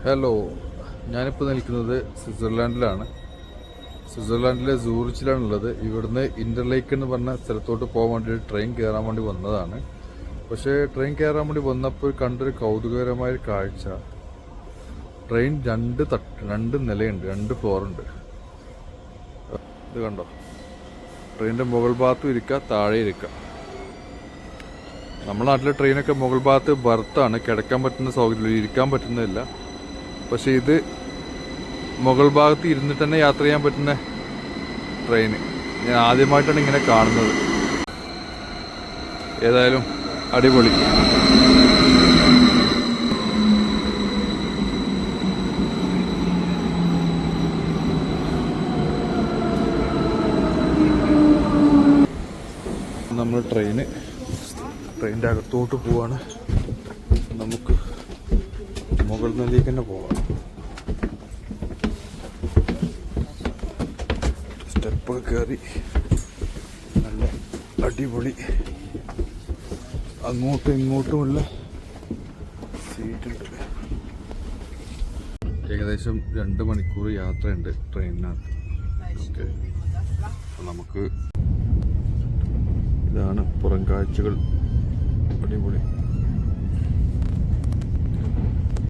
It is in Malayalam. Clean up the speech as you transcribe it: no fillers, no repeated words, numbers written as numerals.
ഹലോ, ഞാനിപ്പോൾ നിൽക്കുന്നത് സ്വിറ്റ്സർലാൻഡിലാണ്. സ്വിറ്റ്സർലാൻഡിലെ സൂറിച്ചിലാണുള്ളത്. ഇവിടുന്ന് ഇൻ്റർലേക്ക് എന്ന് പറഞ്ഞ സ്ഥലത്തോട്ട് പോകാൻ വേണ്ടി ട്രെയിൻ കയറാൻ വേണ്ടി വന്നതാണ്. പക്ഷേ ട്രെയിൻ കയറാൻ വേണ്ടി വന്നപ്പോൾ കണ്ടൊരു കൗതുകകരമായൊരു കാഴ്ച, ട്രെയിൻ രണ്ട് നിലയുണ്ട്, 2 ഫ്ലോറുണ്ട്. ഇത് കണ്ടോ, ട്രെയിനിൻ്റെ മുകൾ ഭാഗത്തും ഇരിക്കുക, താഴെ ഇരിക്കുക. നമ്മുടെ നാട്ടിലെ ട്രെയിനൊക്കെ മുകൾ ഭാഗത്ത് ബർത്താണ്, കിടക്കാൻ പറ്റുന്ന സൗകര്യം, ഇരിക്കാൻ പറ്റുന്നതില്ല. പക്ഷെ ഇത് മുകൾ ഭാഗത്ത് ഇരുന്നിട്ട് തന്നെ യാത്ര ചെയ്യാൻ പറ്റുന്ന ട്രെയിന് ഞാൻ ആദ്യമായിട്ടാണ് ഇങ്ങനെ കാണുന്നത്. ഏതായാലും അടിപൊളി. നമ്മൾ ട്രെയിനിൻ്റെ അകത്തോട്ട് പോവാണ്. നമുക്ക് മുകൾ നിലയിലേക്ക് തന്നെ പോവാം. സ്റ്റെപ്പൊക്കെ കയറി നല്ല അടിപൊളി, അങ്ങോട്ടും ഇങ്ങോട്ടുമുള്ള സീറ്റുണ്ട്. ഏകദേശം 2 മണിക്കൂർ യാത്രയുണ്ട് ട്രെയിനിനകത്ത്. ഓക്കെ, നമുക്ക് ഇതാണ് പുറം കാഴ്ചകൾ. അടിപൊളി.